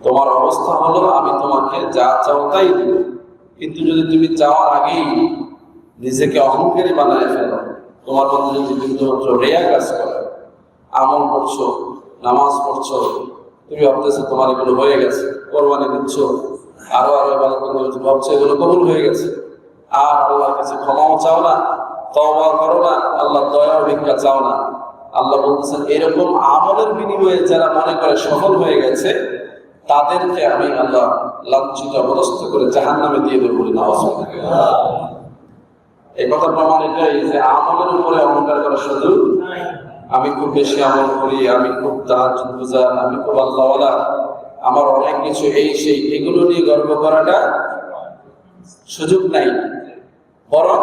তোমার অবস্থা হলো আমি তোমাকে যা চাও তাই দিব, কিন্তু যদি তুমি চাওয়ার আগেই নিজেকে অহংকারী বানায় ফেলো, তোমার মধ্যে যদি বিন্দুমাত্র রিয়া কাজ করে, আমল করছো, নামাজ পড়ছো, তুমি ভাবতেছো তোমার এগুলো হয়ে গেছে, কোরবানি দিচ্ছ, আরো ইবাদত ভাবছো এগুলো কবুল হয়ে গেছে, আর আল্লাহর কাছে ক্ষমাও চাও না, তওবা করো না, আল্লাহ দয়া ভিক্ষা চাও না। আল্লাহ বলতেছেন এরকম আমলের বিনিময়ে যারা মনে করে সফল হয়ে গেছে তাদেরকে আমি আল্লাহ লাঞ্ছিত অবস্থা করে জাহান্নামে দিয়ে দেবো বলে নামাজ পড়ে। এই কথা প্রমাণ এটাই যে আমলের উপরে অহংকার করার সুযোগ। আমি খুব বেশি আমল করি, আমি খুব তাহাজ্জুদ গুজার, আমি খুব আল্লাহওয়ালা, আমার অনেক কিছু এই সেই, এগুলো নিয়ে গর্ব করাটা সুযোগ নাই। বরং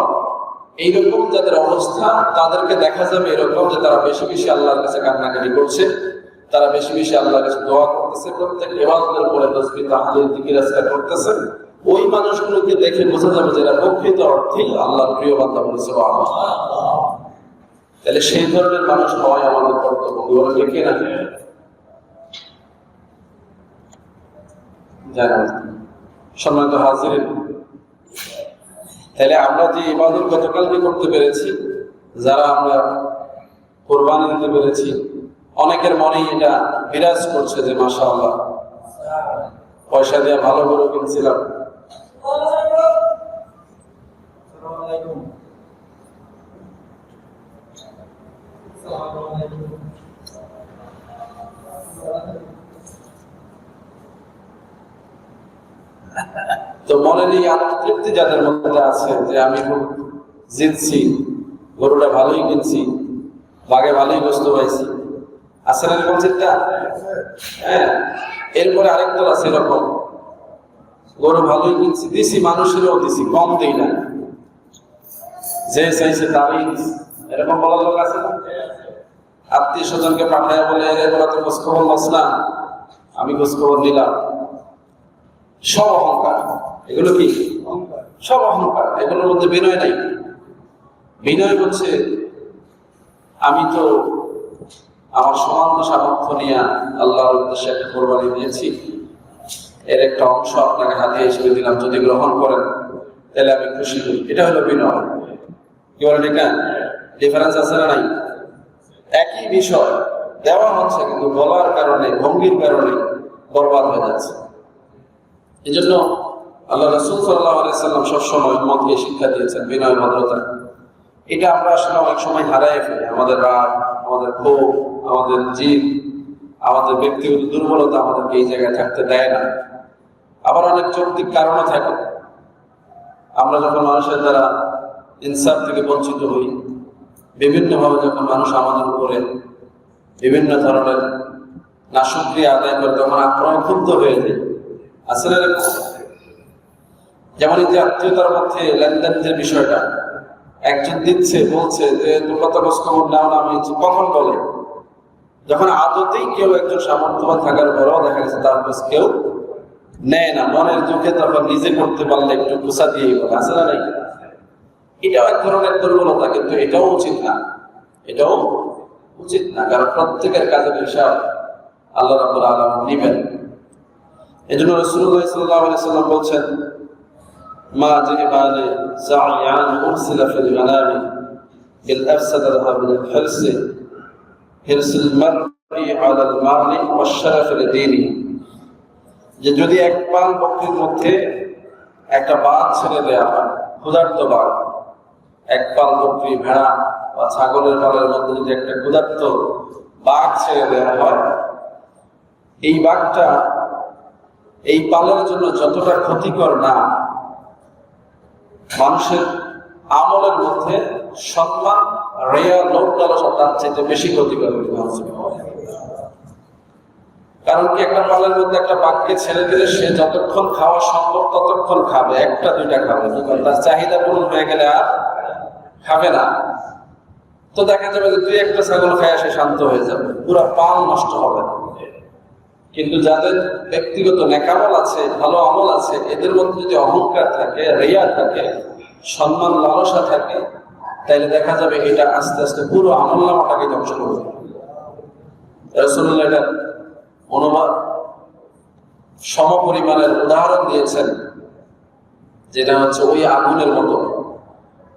এইরকম যাদের অবস্থা তাদেরকে দেখা যাবে এরকম যে তারা বেশি বেশি আল্লাহর কাছে কান্নাকাটি করছে, তারা বেশি বেশি আল্লাহর কাছে দোয়া করতেছে, প্রত্যেক ইবাদতের পরে তাসবিহ তাহলিল জিকির আজকার করতেছে। ওই মানুষগুলোকে দেখে বোঝা যাবে যে এরা প্রকৃত অর্থেই আল্লাহর প্রিয় বান্দা বলে সুবহানাল্লাহ। তাহলে সেই ধরনের মানুষ হওয়াই আমাদের কর্তব্য, বলে লিখে না জানা। সম্মানিত হাজিরিন, তাহলে আমরা যে ইবাদত গতকালকে করতে পেরেছি, যারা আমরা কোরবানি দিতে পেরেছি, অনেকের মনেই এটা বিরাজ করছে যে মাশাআল্লাহ পয়সা দিয়ে ভালো গরু কিনছিলাম, তো মনের এই আত্মতৃপ্তি যাদের মধ্যে আছে যে আমি খুব জিতছি, গরুটা ভালোই কিনছি, বাগে ভালোই গোস্ত পাইছি, আছে না এরকম চিন্তা? হ্যাঁ। এরপরে আরেকদল আছে এরকম, গরু ভালোই কিনছি, দিছি, মানুষেরও দিছি, কম দিই না, যে চাইছে তারই দিছি, এরকম বলার লোক আছে না? আত্মীয় স্বজনকে পাঠায় বলে এরা তো খোঁজখবর লস না, আমি খোঁজখবর নিলাম। সব অহংকার, এগুলো কি সব অহংকার, এগুলোর মধ্যে বিনয় নাই। বিনয় হচ্ছে আমি তো আমার সামান্য সামর্থ্য নিয়ে আল্লাহর উদ্দেশ্যে একটা কোরবানি দিয়েছি, এর একটা অংশ আপনাকে হাতে হিসেবে দিলাম, যদি গ্রহণ করেন তাহলে আমি খুশি হই। এটা হলো বিনয়। কি বলেন এটা? ডিফারেন্স আছে না নাই? একই বিষয় দেওয়া হচ্ছে, কিন্তু বলার কারণে, ভঙ্গির কারণে বরবাদ হয়ে যাচ্ছে। এই জন্য আল্লাহ রাসূল সাল্লাল্লাহু আলাইহি সাল্লাম সবসময় উম্মতকে শিক্ষা দিয়েছেন বিনয়, ভদ্রতা। এটা আমরা আসলে অনেক সময় হারাই ফেলি। আমাদের রাগ, আমাদের ক্ষোভ, আমাদের জিদ, আমাদের ব্যক্তিগত দুর্বলতা আমাদেরকে এই জায়গায় থাকতে দেয় না। আবার অনেক যৌক্তিক কারণও থাকে। আমরা যখন মানুষের দ্বারা ইনসাফ থেকে বঞ্চিত হই, বিভিন্নভাবে যখন মানুষ আমাদের উপরে বিভিন্ন ধরনের নাশুকরিয়া আদায় করে, তখন আমরা ক্ষুব্ধ হয়ে যাই। আসলে যেমন এই যে আত্মীয়তার মধ্যে লেনদেন যে বিষয়টা, একজন দিচ্ছে, বলছে যে তোমরা তো খোঁজ খবর নাও না, আমি কখন বলে, যখন আদতেই কেউ একজন সামর্থ্যবান থাকার পরেও দেখা গেছে তার খোঁজ কেউ নেয় না, মনের দুঃখে তখন নিজে করতে পারলে একটু গুছা দিয়ে বলে, আসলে নাই। এটাও এক ধরনের দুর্বলতা, কিন্তু এটাও উচিত না, এটাও উচিত না, কারণ প্রত্যেকের কাজের হিসাব আল্লাহ রাব্বুল আলামিন নেবেন। এই জন্য রাসূলুল্লাহ সাল্লাল্লাহু আলাইহি ওয়াসাল্লাম বলছেন, মা জিবালে সাইয়ান উরসিলা ফিল মানামি বিল আফসাদাহা মিন আল-হিরস হিরসুল মারই আলাল মালি ওয়াশ শারাফ লিদীনি। যে যদি এক পাল বকরির মধ্যে একটা বাঘ ছেড়ে দেয়া হয়, ক্ষুধার্ত বাঘ, এক পাল বকরি, ভেড়া বা ছাগলের পালের মধ্যে যদি একটা ক্ষুধার্ত বাঘ ছেড়ে দেওয়া হয়, এই বাঘটা এই পালের জন্য যতটা ক্ষতিকর না, মানুষের আমলের মধ্যে সম্মান, রেয়া, লোভ লালসা তার চাইতে বেশি ক্ষতিকর। কারণ কি, একটা পালের মধ্যে একটা বাঘকে ছেড়ে দিলে সে যতক্ষণ খাওয়া সম্ভব ততক্ষণ খাবে, একটা দুইটা খাবে, তার চাহিদা পূরণ হয়ে গেলে আর খাবে না। তো দেখা যাবে যে 2-1টা ছাগল খায় সে শান্ত হয়ে যাবে, পুরো পাল নষ্ট হবে না। কিন্তু যাদের ব্যক্তিগত নেকামল আছে, ভালো আমল আছে, এদের মধ্যে যদি অহংকার থাকে, রিয়া থাকে, সম্মান লালসা থাকে, তাহলে দেখা যাবে এটা আস্তে আস্তে পুরো আমলনামাটাকে ধ্বংস করবে। রাসূলুল্লাহ এটা অনুবাদ সমপরিমাণের উদাহরণ দিয়েছেন, যেটা হচ্ছে ওই আগুনের মতো,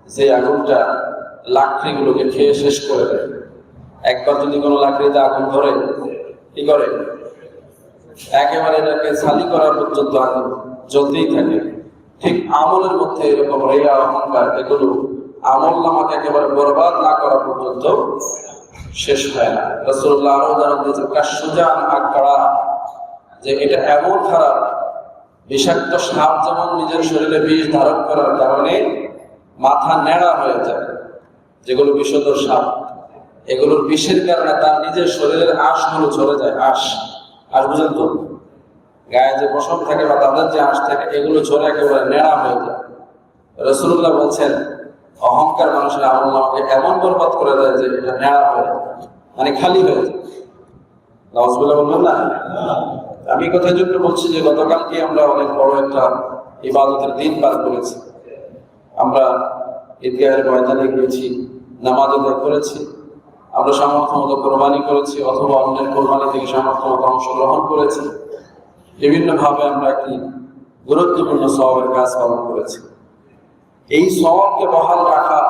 যে আগুনটা লাকড়িগুলোকে খেয়ে শেষ করে দেয়। একবার যদি কোনো লাকড়িতে আগুন ধরে, কি করে? একেবারে এটাকে ছালি করা পর্যন্ত আগুন জ্বলতেই থাকে। ঠিক আমলের মধ্যে এরকম রিয়া, অহংকার, এগুলো আমল নামাকে একেবারে বরবাদ না করা পর্যন্ত শেষ হয় না। রাসূলুল্লাহ আরো উদাহরণ দিয়েছেন কাশজুজান আকরা, যে এটা এমন খারাপ, বিষাক্ত সাপ যেমন নিজের শরীরে বিষ ধারণ করার কারণে মাথা নেড়া হয়ে যায়, যেগুলো বিষধর সাপ, এগুলোর বিষের কারণে তার নিজের শরীরের আঁশগুলো ঝরে যায়। আঁশ বুঝেন তো, গায়ে যে পশম থাকে বা তাদের যে আঁশ থাকে, এগুলো ঝরে একেবারে নেড়া হয়ে যায়। রাসূলুল্লাহ বলছেন অহংকার মানুষের আমল নামাকে এমন বরবাদ করে দেয় যে এটা নেড়া হয়ে যায়, মানে খালি হয়ে যায়। নাউজুবিল্লাহ বলবেন না? আমি কথার জন্য বলছি যে গতকালকে আমরা অনেক বড় একটা ইবাদতের দিন পার করেছি। আমরা ঈদগাহের ময়দানে গিয়েছি, নামাজ আদায় করেছি, আমরা সামর্থ্য মতো কোরবানি করেছি, অথবা অন্যের কোরবানি থেকে সামর্থ্য মতো অংশগ্রহণ করেছি। বিভিন্নভাবে আমরা একটি গুরুত্বপূর্ণ সওয়াবের কাজ পালন করেছি। এই সওয়াবকে বহাল রাখা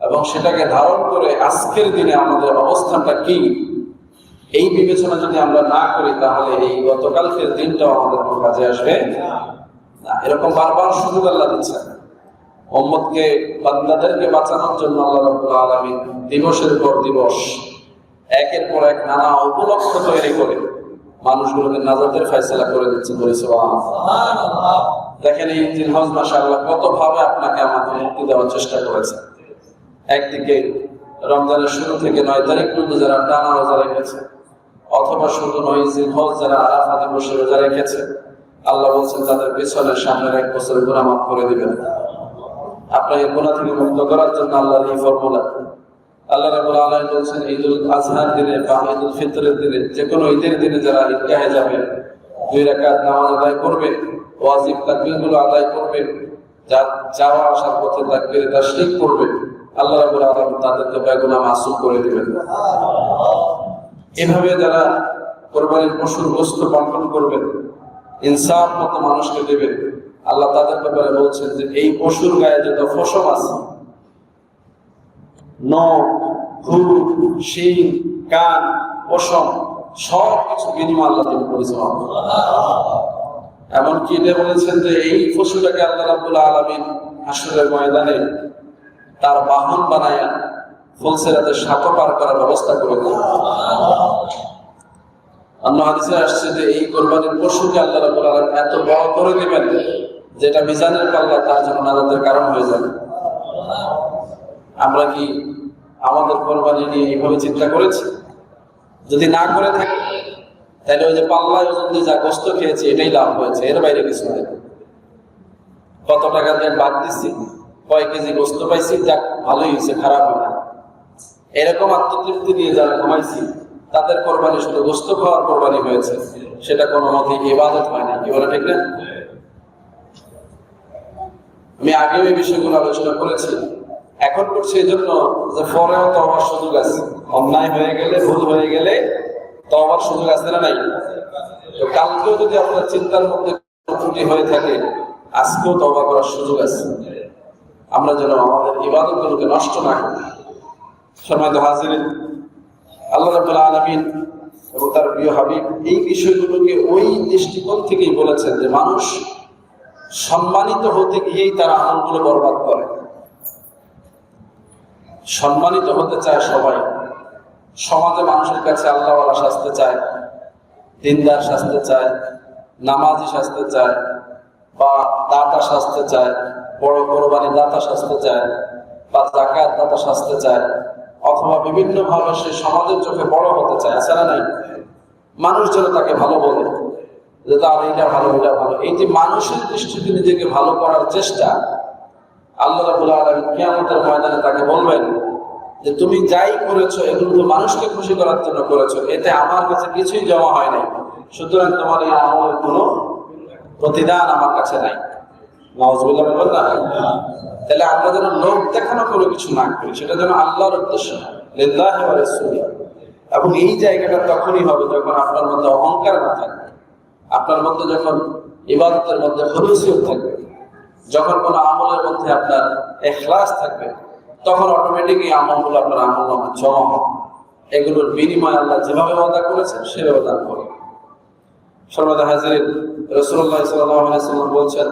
এবং সেটাকে ধারণ করে আজকের দিনে আমাদের অবস্থানটা কি, এই বিবেচনা যদি আমরা না করি, তাহলে এই গতকালকের দিনটাও আমাদের কোনো কাজে আসবে না। এরকম বারবার সুযোগ আল্লাহ দিচ্ছেন উম্মতকে, বান্দাদেরকে বাঁচানোর জন্য। আল্লাহ রাব্বুল আলামিন দিবসের পর দিবস একের পর এক নানা উপলক্ষ তৈরি করে মানুষগুলোকে নাজাতের ফয়সালা করে দিচ্ছেন। বলি সুবহানাল্লাহ। দেখেন এই জিলহজ মাশাআল্লাহ কত ভাবে আপনাকে আমাকে মুক্তি দেওয়ার চেষ্টা করেছে। একদিকে রমজানের শুরু থেকে 9 তারিখ পর্যন্ত যারা টানা রোজা রেখেছে, অথবা শুধু 9 জিলহজ যারা আরাফাতে বসে রোজা রেখেছে, আল্লাহ বলছেন তাদের পিছনের সামনের 1 বছরের গুনাহ মাফ করে দিবেন। আপনাকে গুনাহ থেকে মুক্ত করার জন্য আল্লাহর এই ফর্মুলা। আল্লাহ রাব্বুল আলামিন বলছেন ঈদুল আজহার দিনে বা ঈদুল ফিতরের দিনে, যে কোনো ঈদের দিনে যারা ঈদগাহে যাবে, 2 রাকাত নামাজ আদায় করবে, ওয়াজিব তাকবীরগুলো আদায় করবে, যাওয়া আসার পথে তাকবীরে তাশরিক করবে, আল্লাহ রাব্বুল আলামিন তাদেরকে বেগুনাহ মাসুম করে দিবেন। এভাবে যারা কোরবানির পশুর গোশত বন্টন করবেন, ইনসাফ মতো মানুষকে দেবেন, আল্লাহ তাদের ব্যাপারে বলছেন যে এই পশুর গায়ে যত ফসল আছে, নখ, হুর, শিং, কান, পশম, সব কিছু বিনিময় আল্লাহ তিনি করেছেন। এমনকি এটা বলেছেন যে এই পশুটাকে আল্লাহ রাব্বুল আলামিন হাসরের ময়দানে তার বাহন বানায়া ফুলসিরাতের সাঁকো পার করার ব্যবস্থা করে দেন। অন্য হাদিসে আসছে যে এই কোরবানির পশুকে আল্লাহ রাব্বুল আলামিন এত বড় করে দিবেন যেটা মিজানের পাল্লায় তার জন্য নাজাতের কারণ হয়ে যাবে। আমরা কি আমাদের কোরবানি নিয়ে এইভাবে চিন্তা করেছি? যদি না করে থাকি, তাহলে ওই যে পাল্লায় ওজন দিয়ে যা গোশত খেয়েছি এটাই লাভ হয়েছে, এর বাইরে কিছু নেই। কত টাকা দিয়ে বাদ দিচ্ছি, কয় কেজি গোশত পাইছি, যাক ভালোই হয়েছে, খারাপ হয় না, এরকম আত্মতৃপ্তি দিয়ে যারা কমাইছি তাদের কোরবানি শুধু গোশত খাওয়ার কোরবানি হয়েছে, সেটা কোনো মতেই ইবাদত হয় না। কি বলে ঠিক না? আমি আগেও এই বিষয়গুলো আলোচনা করেছি, এখন করছি এই জন্য যে পরেও তওবার সুযোগ আছে। অন্যায় হয়ে গেলে, ভুল হয়ে গেলে তওবার সুযোগ আছে না নাই? তো কালকেও যদি আপনার চিন্তার মধ্যে ত্রুটি হয়ে থাকে, আজকেও তওবা করার সুযোগ আছে। আমরা যেন আমাদের ইবাদতগুলোকে নষ্ট না করি। সম্মানিত হাজিরিন, আল্লাহ রাব্বুল আলামিন এবং তার প্রিয় হাবিব এই বিষয়গুলোকে ওই দৃষ্টিকোণ থেকেই বলেছেন যে মানুষ সম্মানিত হতে গিয়েই তারা আমলগুলো বরবাদ করে। সম্মানিত হতে চায় সবাই, সমাজে মানুষের কাছে আল্লাহওয়ালা সাজতে চায়, দিনদার সাজতে চায়, নামাজি সাজতে চায়, বা দাতা সাজতে চায়, বড় কোরবানি দাতা সাজতে চায়, বা যাকাত দাতা সাজতে চায়, অথবা বিভিন্ন ভাবে সে সমাজের চোখে বড় হতে চায়। এছাড়া নাই মানুষ যেন তাকে ভালো বলে যে তার এইটা ভালো, এটা ভালো। এই যে মানুষের দৃষ্টিতে নিজেকে ভালো করার চেষ্টা, আল্লাহ রাব্বুল আলামিন কিয়ামতের ময়দানে তাকে বলবেন যে তুমি যাই করেছো এগুলো তো মানুষকে খুশি করার জন্য করেছো, এতে আমার কাছে কিছুই জমা হয় নাই, সুতরাং তোমার এই আমলের কোনো প্রতিদান আমার কাছে নাই। নাউজুবিল্লাহ বলবেন না? তাহলে আমরা যেন লোক দেখানো করে কিছু না করি, সেটা যেন আল্লাহর উদ্দেশ্য, লিল্লাহি ওয়া রাসূলিহি। এবং এই জায়গাটা তখনই হবে যখন আপনার মধ্যে অহংকার না থাকবে, আপনার মধ্যে যখন ইবাদতের মধ্যে খুলুসিয়ত থাকবে, যখন কোনো আমলের মধ্যে আপনার ইখলাস থাকবে, তখন অটোমেটিক এই আমলগুলো আপনার আমলনামায় জমা হবে। এগুলোর বিনিময় আল্লাহ যেভাবে ওয়াদা করেছেন সেভাবে দান করবেন। সর্বদা হাজির রাসূলুল্লাহ সাল্লাল্লাহু আলাইহি ওয়াসাল্লাম বলছেন,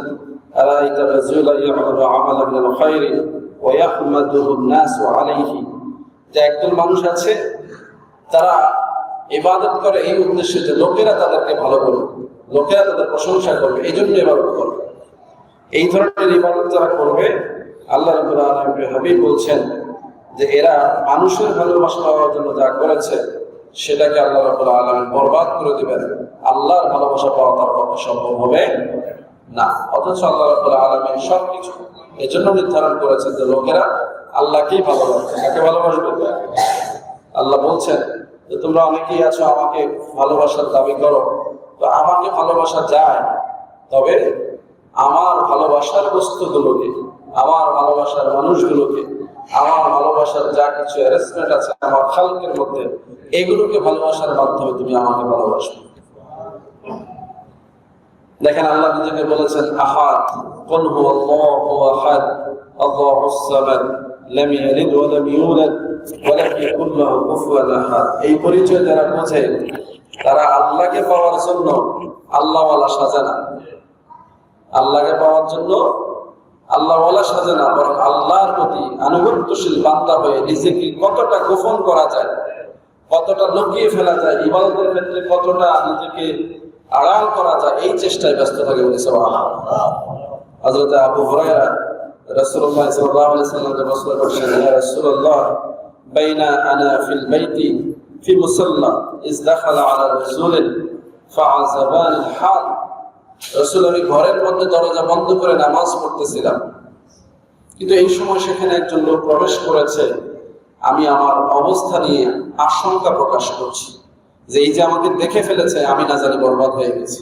আরাইতা রাজুলা ইয়ামালু আমালান মিনাল খায়রি ওয়া ইয়াহমাদুহু আন-নাসু আলাইহি, যে একজন মানুষ আছে তারা ইবাদত করে এই উদ্দেশ্যে যে লোকেরা তাদেরকে ভালো করবে, লোকেরা তাদের প্রশংসা করবে, এই জন্য ইবাদত করবে। এই ধরনের ইবাদত যারা করবে, আল্লাহ রাব্বুল আলামিন হাবিব বলছেন যে এরা মানুষের ভালোবাসা পাওয়ার জন্য যা করেছে সেটাকে আল্লাহ রাব্বুল আলামিন বরবাদ করে দিবেন। আল্লাহর ভালোবাসা পাওয়া তার পক্ষে সম্ভব হবে না। অথচ আল্লাহ রাব্বুল আলামিন সবকিছু এজন্য নির্ধারণ করেছেন যে লোকেরা আল্লাহকেই ভালোবাসবে। কাকে ভালোবাসবে? আল্লাহ বলছেন যে তোমরা অনেকেই আছো আমাকে ভালোবাসার দাবি করো, তো আমাকে ভালোবাসা যায়, তবে আমার ভালোবাসার বস্তুগুলোকে, আমার ভালোবাসার মানুষগুলোকে, আমার ভালোবাসার যা কিছু অ্যারেঞ্জমেন্ট আছে আমার খালকের মধ্যে, এগুলোকে ভালোবাসার মাধ্যমে তুমি আমাকে ভালোবাসবে। দেখেন আল্লাহ নিজেকে বলেছেন আহাদ, কুল হুয়াল্লাহু আহাদ, আল্লাহুস সামাদ, লাম ইয়ালিদ ওয়া লাম ইউলাদ ওয়া লাম ইয়াকুল লাহু কুফুয়ান আহাদ। এই পরিচয় যারা বোঝে তারা আল্লাহকে পাওয়ার জন্য আল্লাহওয়ালা সাজে না, আল্লাহকে পাওয়ার জন্য আল্লাহওয়ালা সাজে না, বরং আল্লাহর প্রতি আনুগত্যশীল বান্দা হয়ে নিজেকে কতটা গোপন করা যায়, কতটা লুকিয়ে ফেলা যায়, ইবাদতের ক্ষেত্রে কতটা নিজেকে আড়াল করা যায়, এই চেষ্টায় ব্যস্ত থাকে। হযরত আবু হুরায়রা রাসূলুল্লাহ সাল্লাল্লাহু আলাইহি ওয়াসাল্লামকে প্রশ্ন করেছেন, ইয়া রাসূলুল্লাহ, বাইনা আনা ফিল বাইতি ফি মুসাল্লা ইজ দাখালা আলা রাসূলিন ফাআযাবানি হাল। রাসূল, আমি ঘরের মধ্যে দরজা বন্ধ করে নামাজ পড়তেছিলাম, কিন্তু এই সময় সেখানে একজন লোক প্রবেশ করেছে, আমি আমার অবস্থা নিয়ে আশঙ্কা প্রকাশ করছি যে এই যে আমাকে দেখে ফেলেছে, আমি না জানি বরবাদ হয়ে গেছি।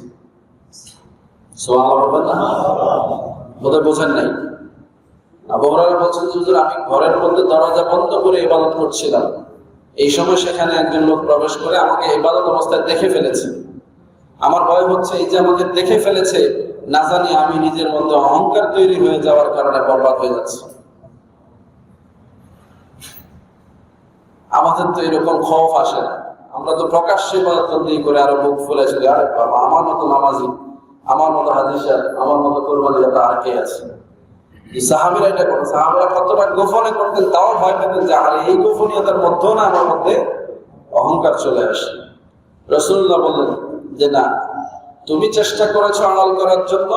সুবহানাল্লাহ, বোধহয় বোঝেন নাই। আবু হুরায়রা বলছেন, হুজুর আমি ঘরের মধ্যে দরজা বন্ধ করে ইবাদত করছিলাম, এই সময় সেখানে একজন লোক প্রবেশ করে আমাকে ইবাদত অবস্থায় দেখে ফেলেছে। আমার ভয় হচ্ছে এই যে আমাকে দেখে ফেলেছে, না জানি আমি নিজের মধ্যে অহংকার তৈরি হয়ে যাওয়ার কারণে বরবাদ হয়ে যাচ্ছে। আমাদের তো এরকম খৌফ আসে না, আমরা তো প্রকাশ্যে ইবাদতবন্দি করে আরো বুক ফুলে চলে, আরে বাবা আমার মতো নামাজি, আমার মতো হাদিসা, আমার মতো কোরবানি দাতা আর কে আছে? সাহাবীরা এটা করতেন, সাহাবীরা কতটা গোপনে করতেন, তাও ভয় পেতেন যে আরে এই গোপনীয়তার মধ্যেও না আমার মধ্যে অহংকার চলে আসে। রাসূলুল্লাহ বললেন যে না, তুমি চেষ্টা করেছো আড়াল করার জন্য,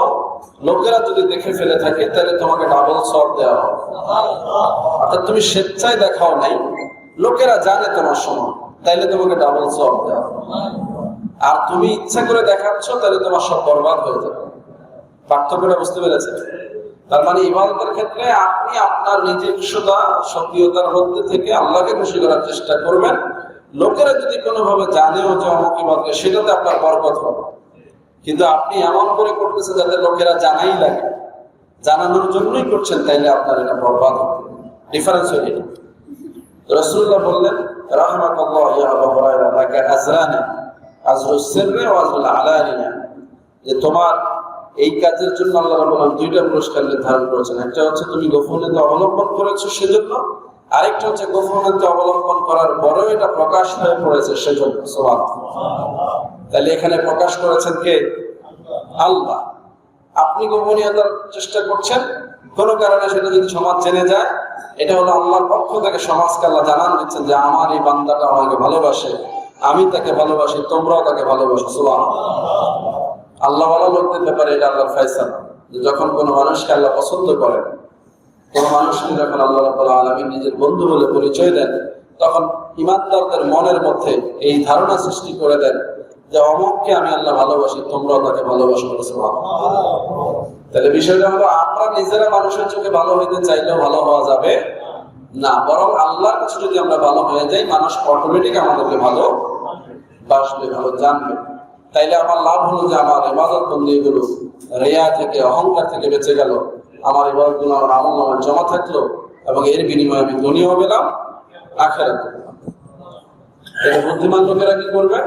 লোকেরা যদি দেখে ফেলে থাকে তাহলে তোমাকে ডাবল সওয়াব দেওয়া হবে। অর্থাৎ তুমি স্বেচ্ছায় দেখাও নাই, লোকেরা জানে তোমার সময়, তাইলে তোমাকে ডাবল সওয়াব দেওয়া হবে। আর তুমি ইচ্ছা করে দেখাচ্ছ, তাহলে তোমার সব বরবাদ হয়ে যাবে। পার্থক্যটা বুঝতে পেরেছেন? তার মানে ইবাদতের ক্ষেত্রে আপনি আপনার নিজস্বতা, সক্রিয়তার মধ্যে থেকে আল্লাহকে খুশি করার চেষ্টা করবেন। লোকেরা যদি কোনোভাবে জানেও যে অমুক ইবাদত, সেটাতে আপনার বরকত হবে। কিন্তু আপনি এমন করে করতেছেন যাতে লোকেরা জানাই লাগে, জানানোর জন্যই করছেন, তাইলে আপনার এটা বরবাদ হবে। ডিফারেন্স হয়ে গেল। রাসূলুল্লাহ বললেন, রাহমাতুল্লাহ ইয়া আবু হুরায়রা, লাকা আজরানি, আজরুস সিররি ওয়া আজরুল আলানিয়া, যে তোমার এই কাজের জন্য আল্লাহ রাব্বুল আলামিন দুইটা পুরস্কার নির্ধারণ করেছেন। একটা হচ্ছে তুমি গোপনীয়তা অবলম্বন করেছো সেজন্য, আরেকটা হচ্ছে গোপনীয়তা অবলম্বন করার পরেও এটা প্রকাশ হয়ে পড়েছে সেজন্য। সুবহানাল্লাহ। তাহলে এখানে প্রকাশ করেছেন কে? আল্লাহ। আপনি গোপনীয়তার চেষ্টা করছেন, কোনো কারণে সেটা যদি সমাজ জেনে যায়, এটা হলো আল্লাহর পক্ষ থেকে সমাজকে আল্লাহ জানান দিচ্ছেন যে আমার এই বান্দাটা আমাকে ভালোবাসে, আমি তাকে ভালোবাসি, তোমরাও তাকে ভালোবাসো। সুবহানাল্লাহ। আল্লাহওয়ালা লোকদের ব্যাপারে এটা আল্লাহর ফয়সালা, যে যখন কোনো মানুষকে আল্লাহ পছন্দ করেন, কোন মানুষকে যখন আল্লাহ রাব্বুল আলামিন নিজের বন্ধু বলে পরিচয় দেন, তখন ঈমানদারদের মনের মধ্যে এই ধারণা সৃষ্টি করে দেন যে অমুককে আমি আল্লাহ ভালোবাসি, তোমরাও তাকে ভালোবাসো। তাহলে বিষয়টা হলো আমরা নিজেরা মানুষের চোখে ভালো হইতে চাইলেও ভালো হওয়া যাবে না, বরং আল্লাহর কাছে যদি আমরা ভালো হয়ে যাই, মানুষ অটোমেটিক আমাদেরকে ভালো বাসবে, ভালো জানবে। তাইলে আমার লাভ হলো যে আমার ইবাদত বন্দেগীগুলো রিয়া থেকে, অহংকার থেকে বেঁচে গেল, আমার ইবাদতগুলো আমার আমলনামায় জমা থাকলো, এবং এর বিনিময়ে আমি দুনিয়াও পেলাম, আখিরাতও পেলাম। তাহলে বুদ্ধিমান লোকেরা কি করবে?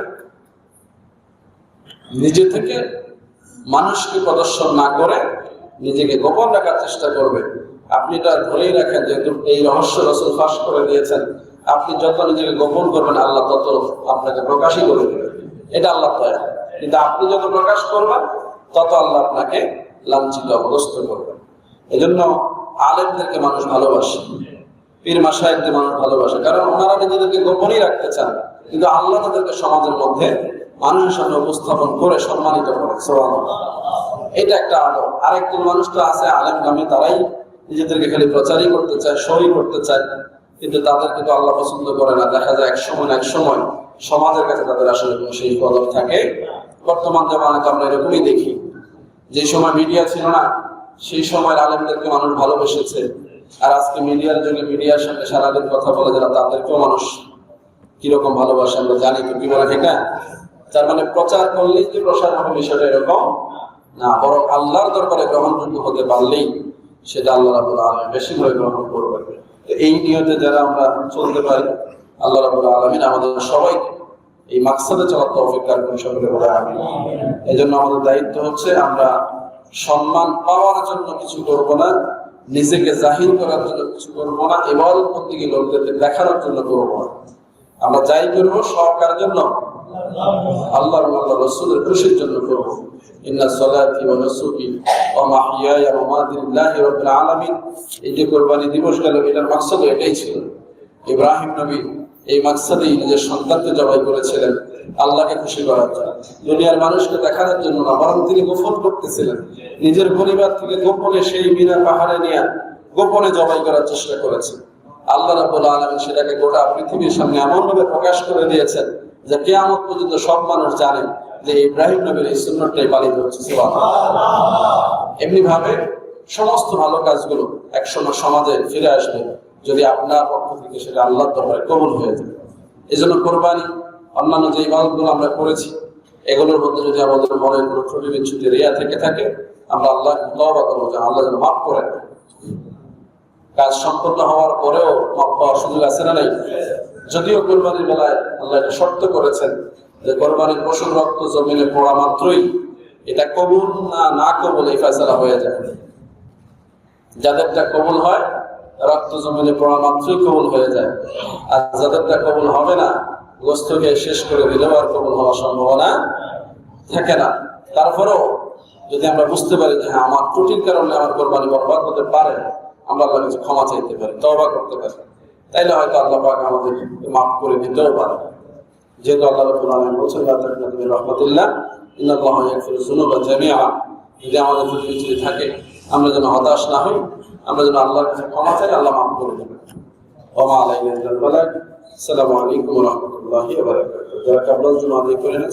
নিজে থেকে মানুষকে প্রদর্শন না করে নিজেকে গোপন রাখার চেষ্টা করবে। আপনি এটা ধরেই রাখেন, যেহেতু এই রহস্য রাসূল ফাঁস করে দিয়েছেন, আপনি যত নিজেকে গোপন করবেন আল্লাহ তত আপনাকে প্রকাশই করে দেবেন। এটা আল্লাহ দয়া। কিন্তু আপনি যত প্রকাশ করবেন তত আল্লাহ আপনাকে লাঞ্ছিত অবস্থ করবেন। এজন্য আলেমদেরকে মানুষ ভালোবাসে, পীর মাশায়েখদের মানুষ ভালোবাসে, কারণ ওনারা নিজেদেরকে গোপনই রাখতে চান, কিন্তু আল্লাহ তাদেরকে সমাজের মধ্যে মানুষের সামনে উপস্থাপন করে সম্মানিত করে। সুবহানাল্লাহ। এটা একটা আদব। আরেকজন মানুষ তো আছে আলেম নামে, তারাই নিজেদেরকে খালি প্রচারই করতে চায়, শোই করতে চায়, কিন্তু তাদেরকে তো আল্লাহ পছন্দ করে না। দেখা যায় এক সময় সমাজের কাছে তাদের আসলে কোনো সেই কদর থাকে। বর্তমান জামানাতে আমরা এরকমই দেখি, যে সময় মিডিয়া ছিল না সেই সময় আলেমদেরকে মানুষ ভালোবেসেছে, আর আজকে মিডিয়ার যুগে মিডিয়ার সাথে সারাদিন কথা বলে যারা, তাদেরকেও মানুষ কিরকম ভালোবাসে আমরা জানি তো, কি বলে ঠিক না? তার মানে প্রচার করলেই যে প্রসার হবে বিষয়টা এরকম না, বরং আল্লাহর দরবারে গ্রহণযোগ্য হতে পারলেই সেটা আল্লাহ রাব্বুল আলামিন বেশি করে গ্রহণ করবে। তো এই নিয়তে যারা আমরা চলতে পারি, আল্লাহ রাব্বুল আলামিন আমাদের সবাইকে এই মাকসাদে চলার তৌফিক দান করুন, সকলে বলে আমিন। এজন্য আমাদের দায়িত্ব হচ্ছে আমরা সম্মান পাওয়ার জন্য কিছু করব না, নিজেকে জাহির করার জন্য কিছু করব না, ইবাদত বন্দেগী লোকদেরকে দেখানোর জন্য করব না। আমরা যাই করব সব কার জন্য? আল্লাহ এবং আল্লাহ রাসূলের খুশির জন্য করব। ইন্না সলাতি ওয়া নুসুকি ওয়া মাহইয়ায়া ওয়া মামাতি লিল্লাহি রাব্বিল আলামিন। এই যে কুরবানি দিবস গেল, এটার মাকসাদ এটাই ছিল। ইব্রাহিম নবী এই মাকসাদেই নিজের সন্তানকে জবাই করেছিলেন, আল্লাহকে খুশি করার জন্য, দুনিয়ার মানুষকে দেখানোর জন্য না, বরং তিনি গোপন করতেছিলেন। নিজের পরিবার থেকে গোপনে সেই মিনা পাহাড়ে নিয়ে গোপনে জবাই করার চেষ্টা করেছেন। আল্লাহ রাব্বুল আলামিন সেটাকে গোটা পৃথিবীর সামনে এমনভাবে প্রকাশ করে দিয়েছেন যে কিয়ামত পর্যন্ত সব মানুষ জানেন যে ইব্রাহিম নবীর এই সুন্নতটাই পালিত হচ্ছে। সুবহানাল্লাহ। এমনি ভাবে সমস্ত ভালো কাজগুলো একসময় সমাজে ফিরে আসবে যদি আপনার পক্ষ থেকে সেটা আল্লাহর দরবারে কবুল হয়ে যায়। এই জন্য কোরবানি, অন্যান্য যে ইবাদতগুলো আমরা করেছি, এগুলোর মধ্যে যদি আমাদের মনে কোনো ত্রুটি বিচ্যুতি রিয়া থেকে থাকে, আমরা আল্লাহকে তওবা করবো যে আল্লাহ যেন মাফ করেন। কাজ সম্পন্ন হওয়ার পরেও মাফ পাওয়ার সুযোগ আছে না নাই? যদিও কোরবানির বেলায় আল্লাহ এটা শর্ত করেছেন যে কোরবানির পশুর রক্ত জমিনে পড়া মাত্রই এটা কবুল না কবুল এই ফয়সালা হয়ে যায়। যাদেরটা কবুল হয় রক্ত জমিনে পড়া মাত্রই কবুল হয়ে যায়, আর যাদেরটা কবুল হবে না গোস্তকে শেষ করে দিলেও আর কবুল হওয়ার সম্ভাবনা থাকে না। তারপরেও যদি আমরা বুঝতে পারি যে হ্যাঁ আমার ত্রুটির কারণে আমার কোরবানি বরবাদ হতে পারে, আমরা আল্লাহর কাছে ক্ষমা চাইতে পারি, তওবা করতে পারি, তাইলে হয়তো আল্লাহ পাক আমাদের মাফ করে দিতেও পারে। যেহেতু আল্লাহ রাব্বুল আলামিন বলেছেন লা তাকনাতু মির রাহমাতিল্লাহ ইন্নাল্লাহা ইয়াগফিরু যুনুবা জামিআ। যদি আমাদের ত্রুটি থাকে আমরা যেন হতাশ না হই, আমরা যেন আল্লাহর কাছে ক্ষমা চাই, আল্লাহ মাফ করে দেবেন। ওয়া মা আলাইনা ইল্লাল বালাগ। আসসালামু আলাইকুম ওয়া রাহমাতুল্লাহি ওয়া বারাকাতুহু। যারা কাবলাল জুমা আদায় করে না